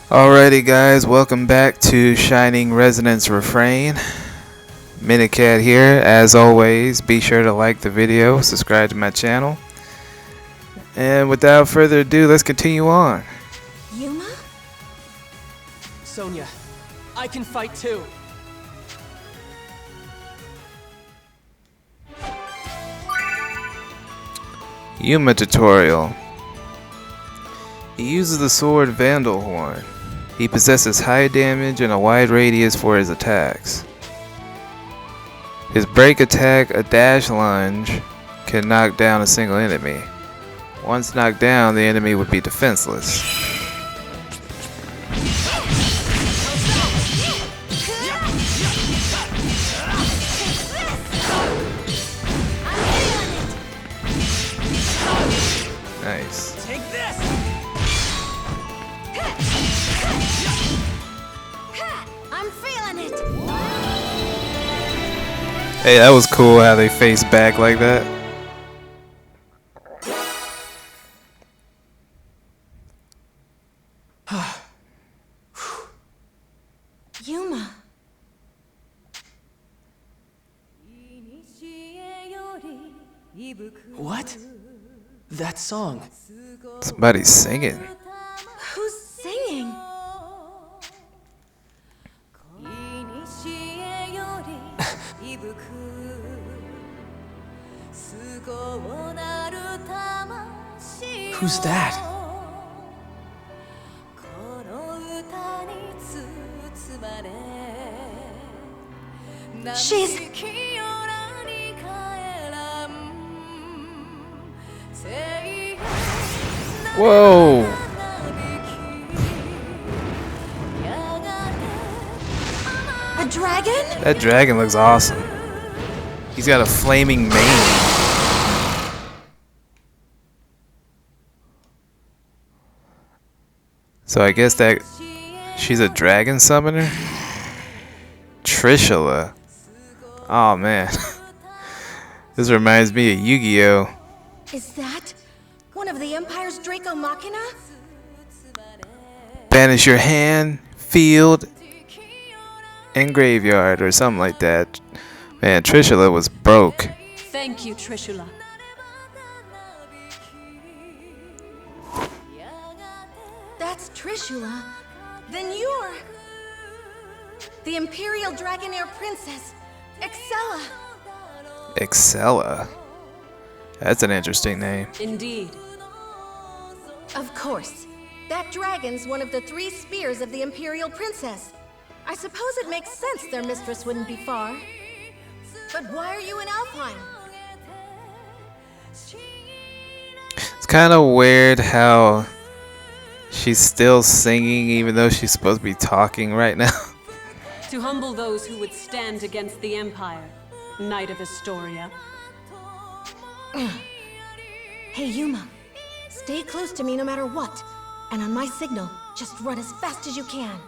Alrighty guys, welcome back to Shining Resonance Refrain. Minicat here. As always, be sure to like the video, subscribe to my channel. And without further ado, let's continue on. Yuma? Sonia, I can fight too. Yuma tutorial. He uses the sword Vandal Horn. He possesses high damage and a wide radius for his attacks. His break attack, a dash lunge, can knock down a single enemy. Once knocked down, the enemy would be defenseless. Nice. Take this! I'm feeling it. Hey, that was cool how they face back like that. Yuma. What? That song. Somebody's singing. Who's singing? Who's that? She's... Whoa! a dragon? That dragon looks awesome. He's got a flaming mane. So I guess that she's a dragon summoner? Trishula. Oh man. This reminds me of Yu-Gi-Oh! Is that one of the Empire's Draco Machina? Banish your hand, field, and graveyard, or something like that. Man, Trishula was broke. Thank you, Trishula. That's Trishula. Then you're... the Imperial Dragonair Princess, Excella. Excella. That's an interesting name. Indeed. Of course. That dragon's one of the 3 spears of the Imperial Princess. I suppose it makes sense their mistress wouldn't be far. But why are you in Alfheim? It's kind of weird how she's still singing even though she's supposed to be talking right now. To humble those who would stand against the Empire, Knight of Astoria. Hey, Yuma. Stay close to me no matter what. And on my signal, just run as fast as you can.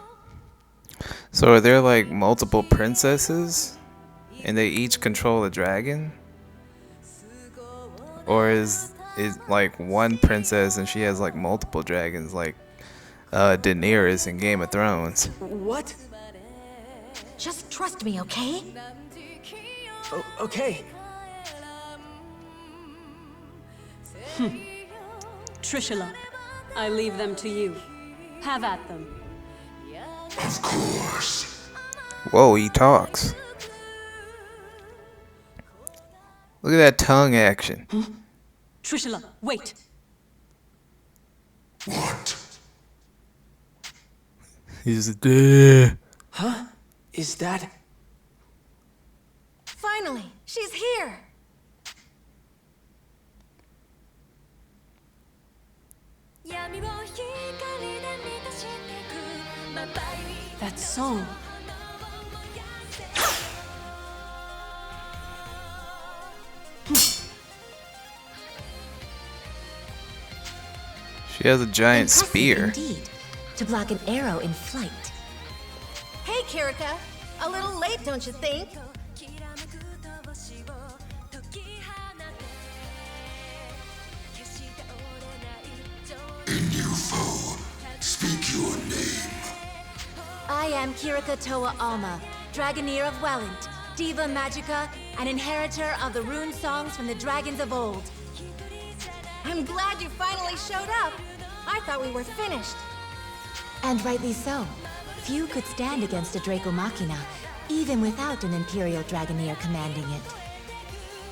So are there like multiple princesses? And they each control a dragon? Or is like one princess and she has like multiple dragons like Daenerys in Game of Thrones? What? Just trust me, okay? Okay. Trishula, I leave them to you. Have at them. Of course. Whoa, he talks. Look at that tongue action. Trishula, wait. What? He's there. Huh? Is that... Finally, she's here. That song. She has a giant Impressive spear. Indeed, to block an arrow in flight. Hey, Kirika. A little late, don't you think? A new foe. Speak your name. am Kirika Toa Alma, Dragoneer of Welland, Diva Magica, and inheritor of the rune songs from the dragons of old. I'm glad you finally showed up. I thought we were finished. And rightly so. Few could stand against a Draco Machina, even without an Imperial Dragoneer commanding it.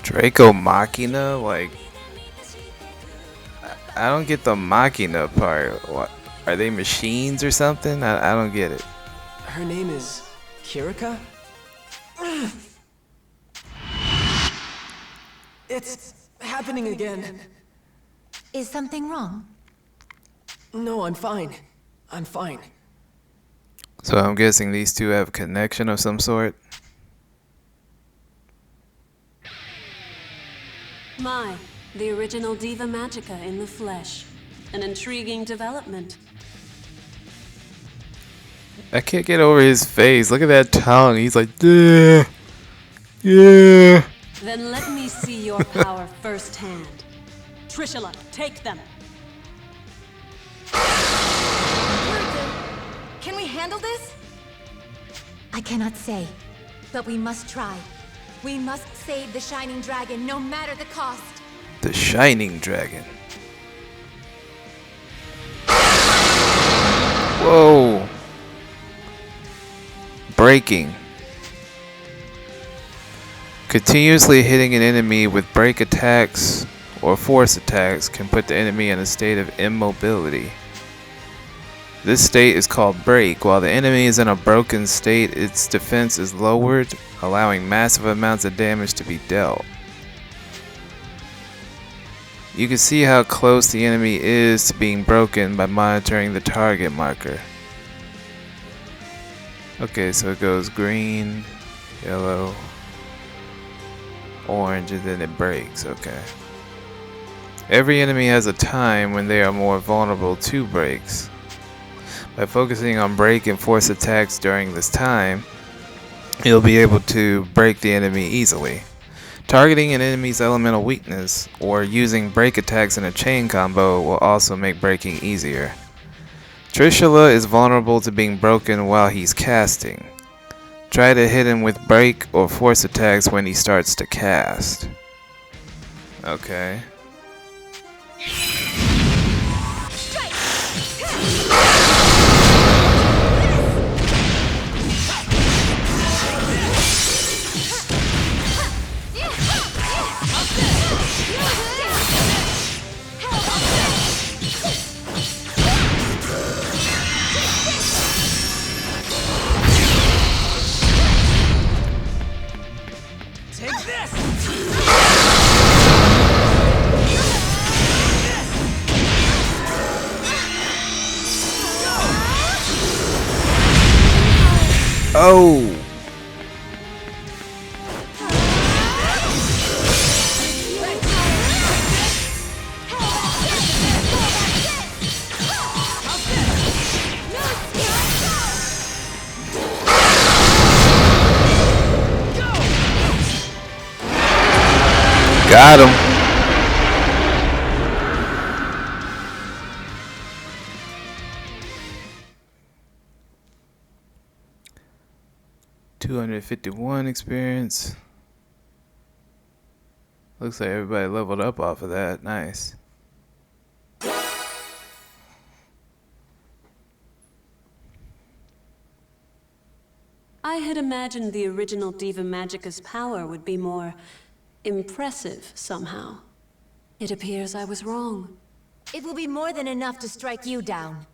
Draco Machina? Like, I don't get the Machina part. What? Are they machines or something? I don't get it. Her name is Kirika? It's happening again. Is something wrong? No, I'm fine. I'm fine. So I'm guessing these two have a connection of some sort. My, the original Diva Magica in the flesh. An intriguing development. I can't get over his face. Look at that tongue. He's like, yeah, yeah. Then let me see your power firsthand. Trishula, take them. Can we handle this? I cannot say, but we must try. We must save the Shining Dragon, no matter the cost. The Shining Dragon. Whoa. Breaking. Continuously hitting an enemy with break attacks or force attacks can put the enemy in a state of immobility. This state is called break. While the enemy is in a broken state, its defense is lowered, allowing massive amounts of damage to be dealt. You can see how close the enemy is to being broken by monitoring the target marker. Okay, so it goes green, yellow, orange, and then it breaks. Okay. Every enemy has a time when they are more vulnerable to breaks. By focusing on break and force attacks during this time, you'll be able to break the enemy easily. Targeting an enemy's elemental weakness or using break attacks in a chain combo will also make breaking easier. Trishula is vulnerable to being broken while he's casting. Try to hit him with break or force attacks when he starts to cast. Okay. Oh! Got him. $251 experience. Looks like everybody leveled up off of that. Nice. I had imagined the original Diva Magica's power would be more impressive somehow. It appears I was wrong. It will be more than enough to strike you down.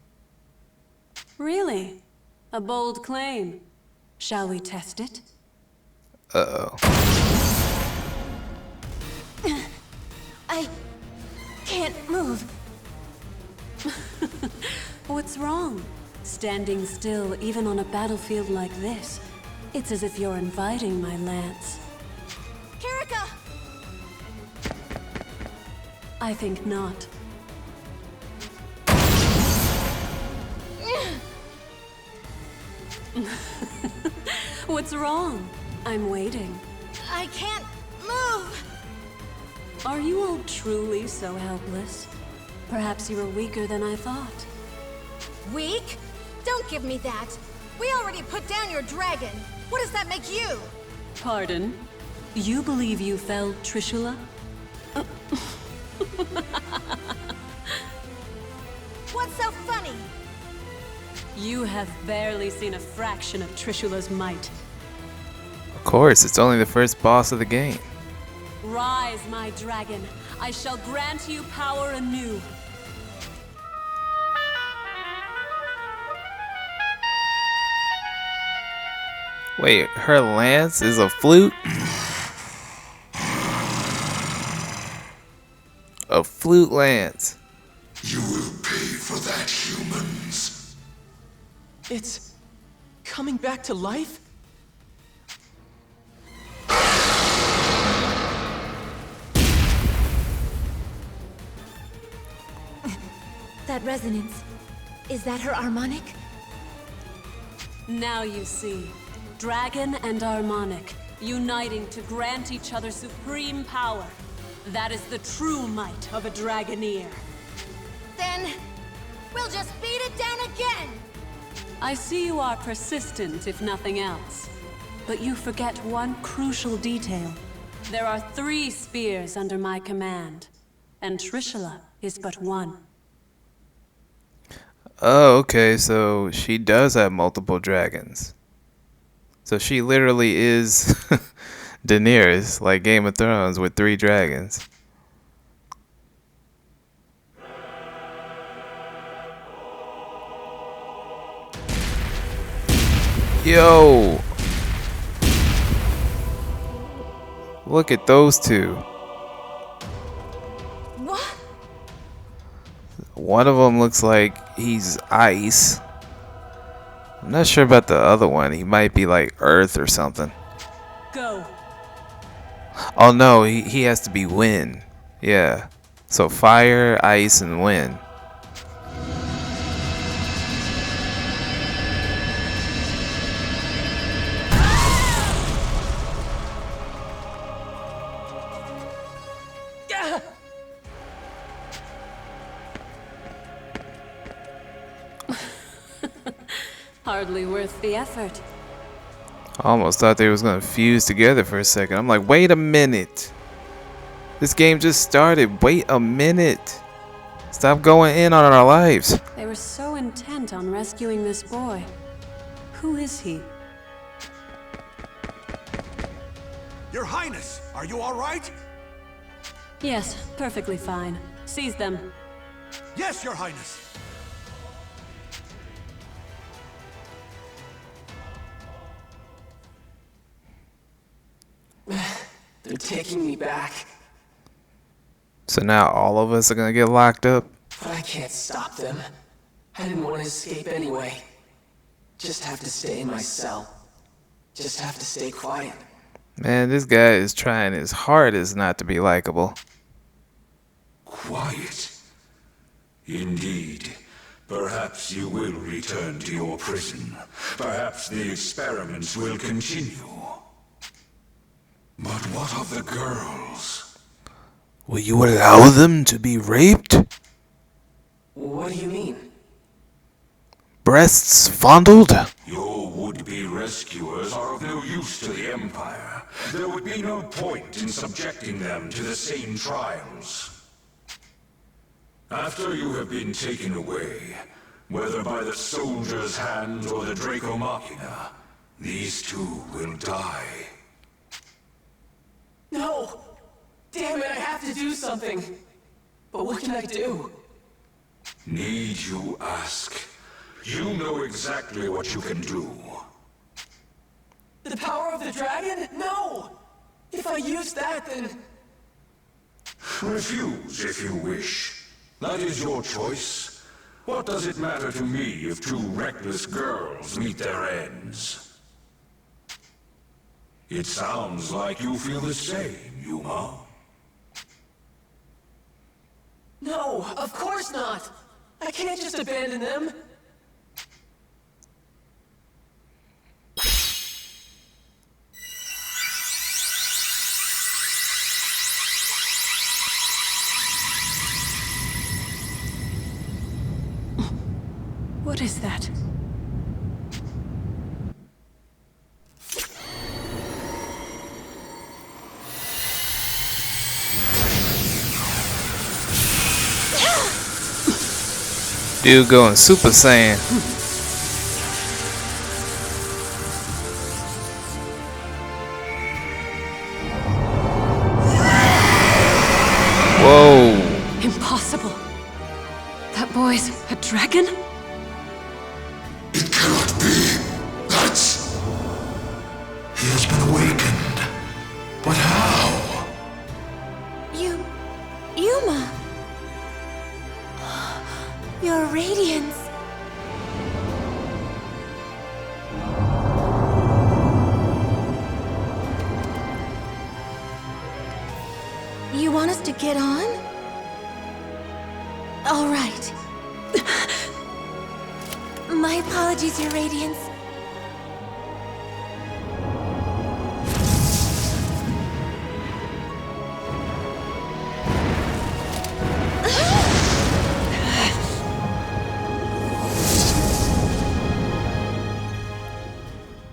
Really? A bold claim. Shall we test it? Uh-oh. I can't move. What's wrong? Standing still, even on a battlefield like this. It's as if you're inviting my lance. Kirika! I think not. What's wrong? I'm waiting. I can't move! Are you all truly so helpless? Perhaps you are weaker than I thought. Weak? Don't give me that. We already put down your dragon. What does that make you? Pardon? You believe you felled Trishula? What's so funny? You have barely seen a fraction of Trishula's might. Of course, it's only the first boss of the game. Rise, my dragon. I shall grant you power anew. Wait, her lance is a flute? A flute lance. You will pay for that, humans. It's coming back to life? That resonance. Is that her harmonic? Now you see. Dragon and harmonic, uniting to grant each other supreme power. That is the true might of a Dragoneer. Then, we'll just beat it down again! I see you are persistent, if nothing else. But you forget one crucial detail. There are 3 spears under my command, and Trishula is but one. Oh, okay, so she does have multiple dragons. So she literally is Daenerys, like Game of Thrones, with 3 dragons. Yo! Look at those 2. What? One of them looks like he's ice. I'm not sure about the other one. He might be like earth or something. Go. Oh no, he has to be wind. Yeah. So fire, ice, and wind. Hardly worth the effort. I almost thought they was gonna fuse together for a second. I'm like, wait a minute. This game just started. Wait a minute. Stop going in on our lives. They were so intent on rescuing this boy. Who is he? Your Highness, are you all right? Yes, perfectly fine. Seize them. Yes, Your Highness. They're taking me back, So now all of us are gonna get locked up. but I can't stop them. I didn't want to escape anyway. Just have to stay in my cell. Just have to stay quiet. Man, this guy is trying his hardest not to be likable. Quiet. Indeed. Perhaps you will return to your prison. Perhaps the experiments will continue. But what of the girls? Will you allow them to be raped? What do you mean? Breasts fondled? Your would-be rescuers are of no use to the Empire. There would be no point in subjecting them to the same trials. After you have been taken away, whether by the soldier's hand or the Draco Machina, these 2 will die. No! Damn it, I have to do something! But what can I do? Need you ask? You know exactly what you can do. The power of the dragon? No! If I use that, then... Refuse if you wish. That is your choice. What does it matter to me if 2 reckless girls meet their ends? It sounds like you feel the same, Yuma. No, of course not! I can't just abandon them! What is that? Dude going Super Saiyan. Whoa. Impossible. That boy's a dragon? It cannot be. That's... He has been awakened. But how? Yuma! Your radiance! You want us to get on? All right. My apologies, Your Radiance.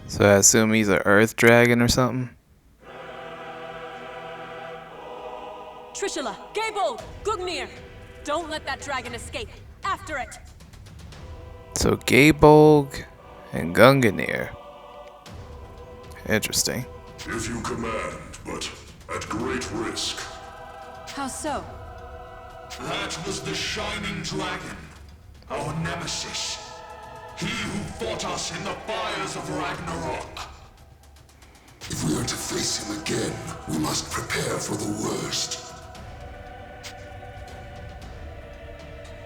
So I assume he's an earth dragon or something? Trishula, Gable, Gugnir! Don't let that dragon escape. After it! So Gaybolg and Gunganir. Interesting. If you command, but at great risk. How so? That was the Shining Dragon, our nemesis. He who fought us in the fires of Ragnarok. If we are to face him again, we must prepare for the worst.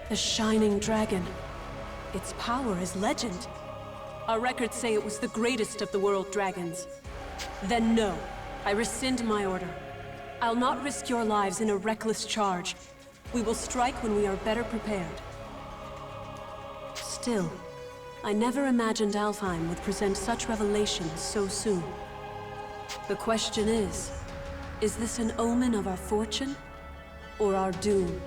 The Shining Dragon. Its power is legend. Our records say it was the greatest of the world dragons. Then no, I rescind my order. I'll not risk your lives in a reckless charge. We will strike when we are better prepared. Still, I never imagined Alfheim would present such revelations so soon. The question is this an omen of our fortune or our doom?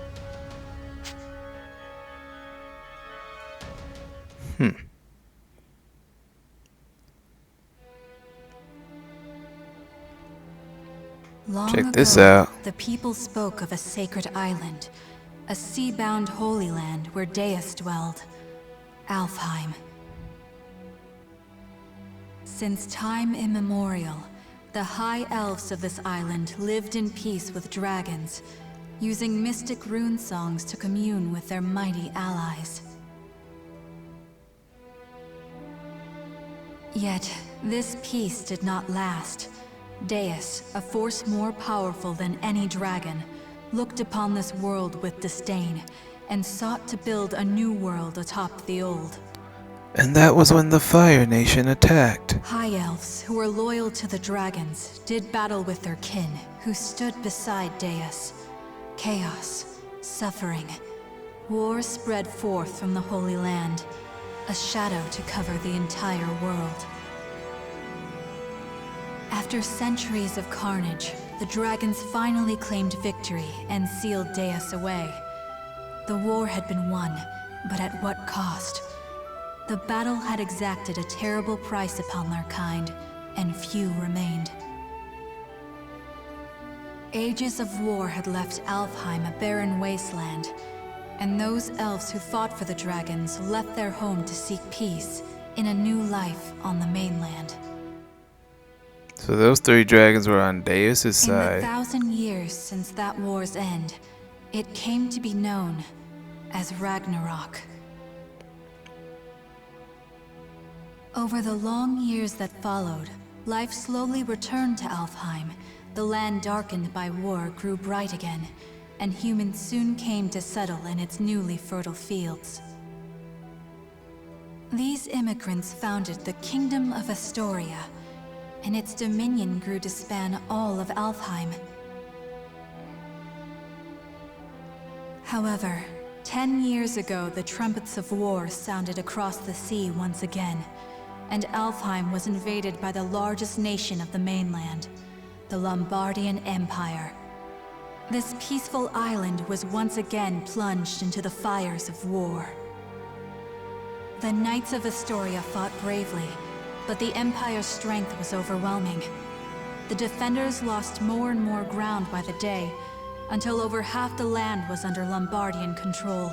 Long Check ago, this out. the people spoke of a sacred island, a sea-bound holy land where Deus dwelled, Alfheim. Since time immemorial, the high elves of this island lived in peace with dragons, using mystic rune songs to commune with their mighty allies. Yet, this peace did not last. Deus, a force more powerful than any dragon, looked upon this world with disdain and sought to build a new world atop the old. And that was when the Fire Nation attacked. High elves, who were loyal to the dragons, did battle with their kin, who stood beside Deus. Chaos, suffering, war spread forth from the Holy Land, a shadow to cover the entire world. After centuries of carnage, the dragons finally claimed victory and sealed Deus away. The war had been won, but at what cost? The battle had exacted a terrible price upon their kind, and few remained. Ages of war had left Alfheim a barren wasteland, and those elves who fought for the dragons left their home to seek peace in a new life on the mainland. So those three dragons were on Deus' In the side. 1,000 years since that war's end, it came to be known as Ragnarok. Over the long years that followed, life slowly returned to Alfheim. The land darkened by war grew bright again, and humans soon came to settle in its newly fertile fields. These immigrants founded the Kingdom of Astoria, and its dominion grew to span all of Alfheim. However, 10 years ago, the trumpets of war sounded across the sea once again, and Alfheim was invaded by the largest nation of the mainland, the Lombardian Empire. This peaceful island was once again plunged into the fires of war. The Knights of Astoria fought bravely, but the Empire's strength was overwhelming. The defenders lost more and more ground by the day, until over half the land was under Lombardian control.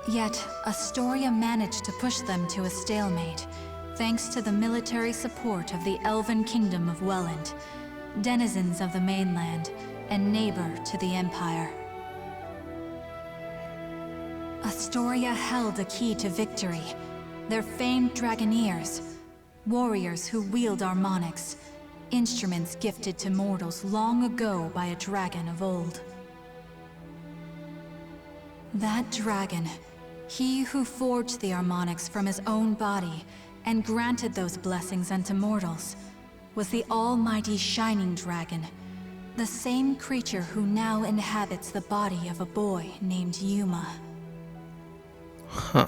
Yet, Astoria managed to push them to a stalemate, thanks to the military support of the Elven Kingdom of Welland, denizens of the mainland, and neighbor to the Empire. Astoria held a key to victory, their famed Dragoneers, warriors who wield harmonics, instruments gifted to mortals long ago by a dragon of old. That dragon, he who forged the harmonics from his own body and granted those blessings unto mortals, was the almighty Shining Dragon, the same creature who now inhabits the body of a boy named Yuma. Huh.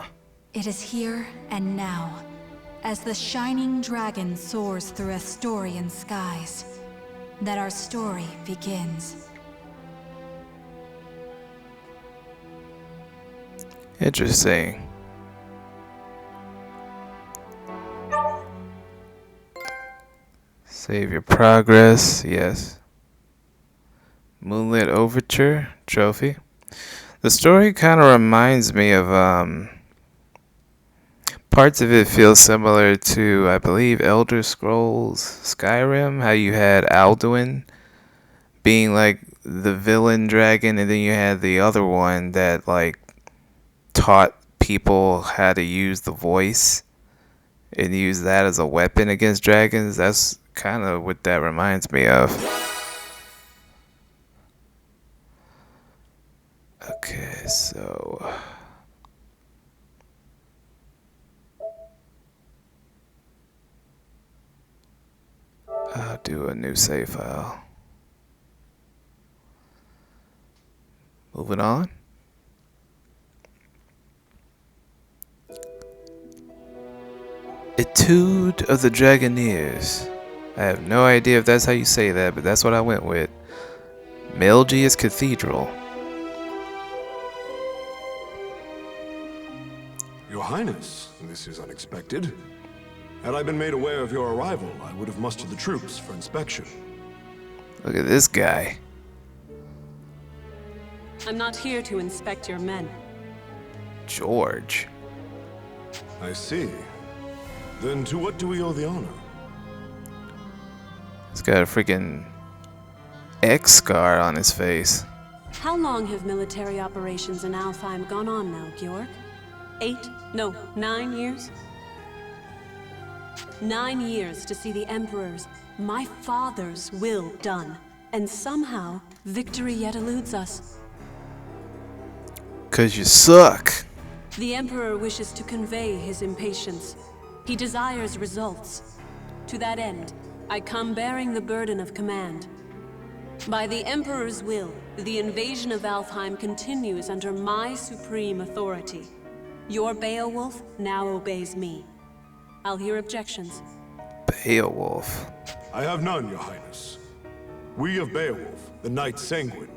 It is here and now, as the Shining Dragon soars through Astorian skies, that our story begins. Interesting. Save your progress, yes. Moonlit Overture trophy. The story kind of reminds me of parts of it feel similar to, I believe, Elder Scrolls Skyrim, how you had Alduin being like the villain dragon, and then you had the other one that like taught people how to use the voice and use that as a weapon against dragons. That's kind of what that reminds me of. Okay, so I'll do a new save file. Moving on. Etude of the Dragoneers. I have no idea if that's how you say that, but that's what I went with. Melgius Cathedral. Your Highness, this is unexpected. Had I been made aware of your arrival, I would have mustered the troops for inspection. Look at this guy. I'm not here to inspect your men. George. I see. Then to what do we owe the honor? He's got a freaking X scar on his face. How long have military operations in Alfheim gone on now, Georg? 9 years? 9 years to see the Emperor's, my father's will done. And somehow, victory yet eludes us. 'Cause you suck. The Emperor wishes to convey his impatience. He desires results. To that end, I come bearing the burden of command. By the Emperor's will, the invasion of Alfheim continues under my supreme authority. Your Beowulf now obeys me. I'll hear objections. Beowulf. I have none, Your Highness. We of Beowulf, the Knight Sanguine,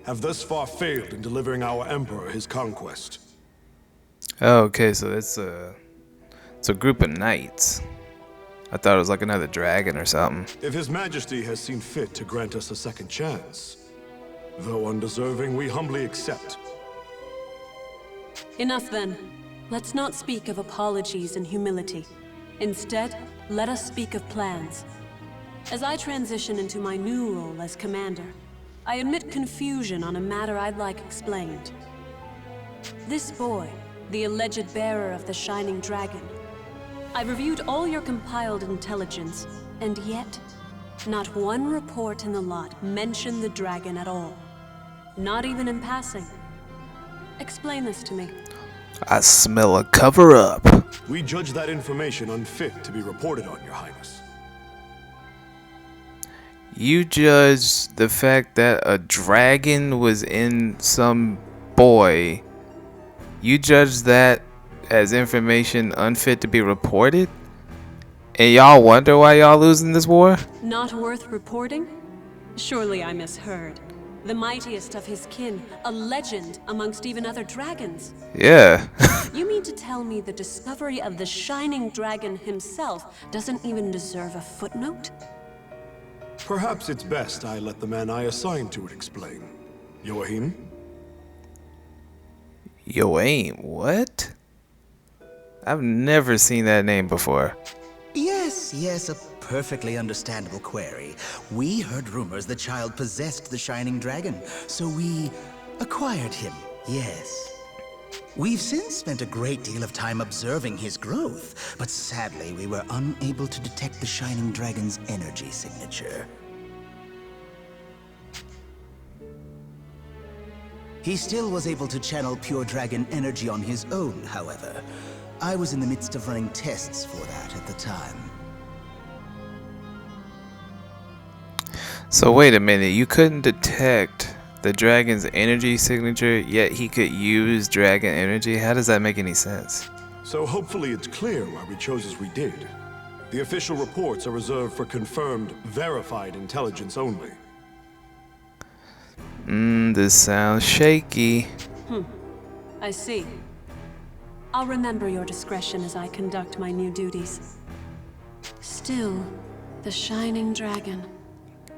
have thus far failed in delivering our Emperor his conquest. Oh, okay, so it's a group of knights. I thought it was like another dragon or something. If His Majesty has seen fit to grant us a second chance, though undeserving, we humbly accept. Enough then. Let's not speak of apologies and humility. Instead, let us speak of plans. As I transition into my new role as commander, I admit confusion on a matter I'd like explained. This boy, the alleged bearer of the Shining Dragon, I reviewed all your compiled intelligence, and yet, not one report in the lot mentioned the dragon at all. Not even in passing. Explain this to me. I smell a cover-up. We judge that information unfit to be reported on, Your Highness. You judge the fact that a dragon was in some boy. You judge that as information unfit to be reported? And y'all wonder why y'all losing this war? Not worth reporting? Surely I misheard. The mightiest of his kin, a legend amongst even other dragons. Yeah. You mean to tell me the discovery of the Shining Dragon himself doesn't even deserve a footnote? Perhaps it's best I let the man I assigned to it explain. Joachim? Yo aim, what? I've never seen that name before. Yes, a perfectly understandable query. We heard rumors the child possessed the Shining Dragon, so we acquired him, yes. We've since spent a great deal of time observing his growth, but sadly we were unable to detect the Shining Dragon's energy signature. He still was able to channel pure dragon energy on his own, however. I was in the midst of running tests for that at the time. So wait a minute, you couldn't detect the dragon's energy signature, yet he could use dragon energy? How does that make any sense? So hopefully it's clear why we chose as we did. The official reports are reserved for confirmed, verified intelligence only. This sounds shaky. I see. I'll remember your discretion as I conduct my new duties. Still, the Shining Dragon.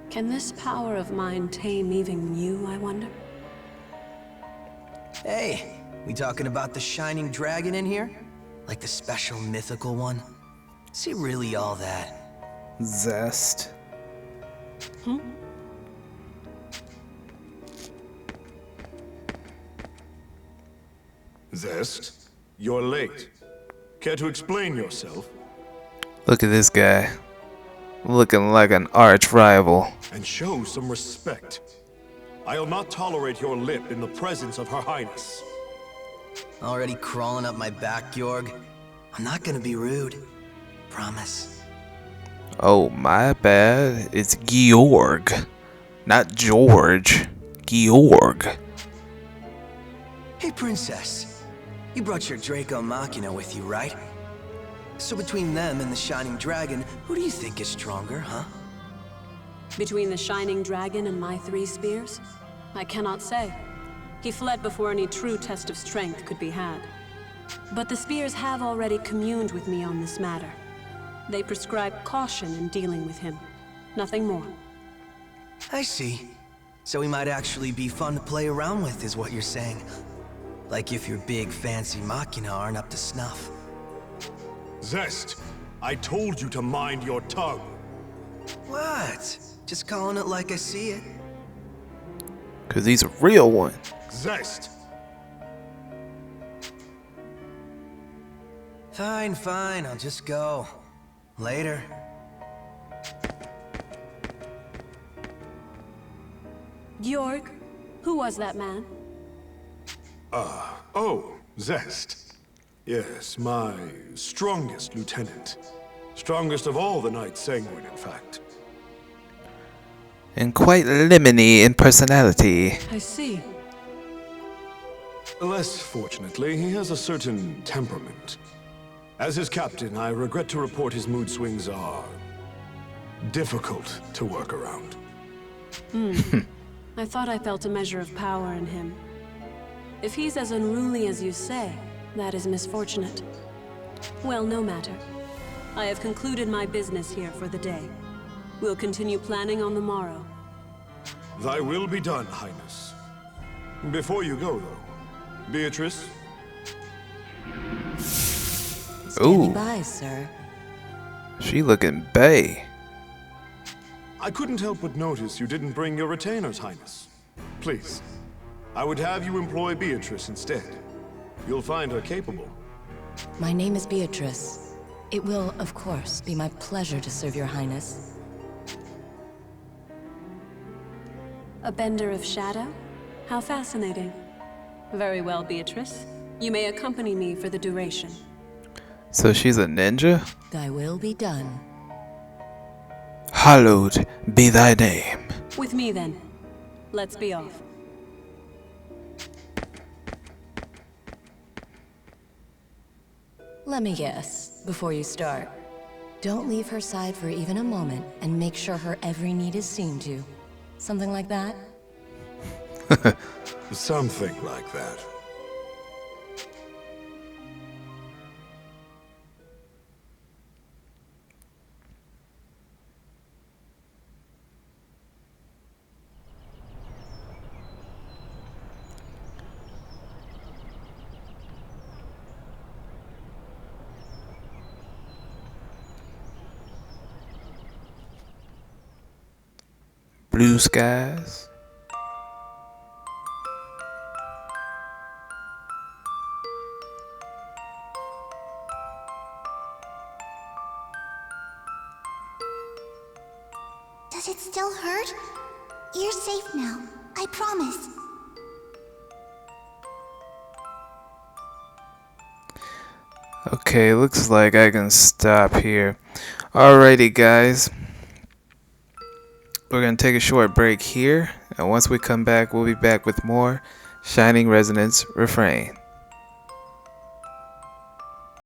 Can this power of mine tame even you, I wonder? Hey, we talking about the Shining Dragon in here? Like the special mythical one? Is he really all that? Zest. Zest, you're late. Care to explain yourself? Look at this guy. Looking like an arch rival. And show some respect. I'll not tolerate your lip in the presence of Her Highness. Already crawling up my back, Georg? I'm not gonna be rude. Promise. Oh, my bad. It's Georg. Not George. Georg. Hey, Princess. You brought your Draco Machina with you, right? So between them and the Shining Dragon, who do you think is stronger, huh? Between the Shining Dragon and my 3 spears? I cannot say. He fled before any true test of strength could be had. But the spears have already communed with me on this matter. They prescribe caution in dealing with him. Nothing more. I see. So he might actually be fun to play around with, is what you're saying. Like if your big fancy Machina aren't up to snuff. Zest, I told you to mind your tongue. What? Just calling it like I see it. Cause he's a real one. Zest! Fine, I'll just go. Later. Georg, who was that man? Oh, Zest. Yes, my strongest lieutenant. Strongest of all the Knights Sanguine, in fact. And quite lemony in personality. I see. Less fortunately, he has a certain temperament. As his captain, I regret to report his mood swings are difficult to work around. I thought I felt a measure of power in him. If he's as unruly as you say, that is misfortunate. Well, no matter. I have concluded my business here for the day. We'll continue planning on the morrow. Thy will be done, Highness. Before you go, though, Beatrice? Ooh, Bye, sir. she looking bae. I couldn't help but notice you didn't bring your retainers, Highness. Please, I would have you employ Beatrice instead. You'll find her capable. My name is Beatrice. It will, of course, be my pleasure to serve your highness. A bender of shadow? How fascinating. Very well, Beatrice. You may accompany me for the duration. So she's a ninja? Thy will be done. Hallowed be thy name. With me, then. Let's be off. Let me guess, before you start. Don't leave her side for even a moment, and make sure her every need is seen to. Something like that? Something like that. blue skies. Does it still hurt? You're safe now. I promise. Okay, looks like I can stop here. Alrighty, guys. We're going to take a short break here. And once we come back, we'll be back with more Shining Resonance Refrain.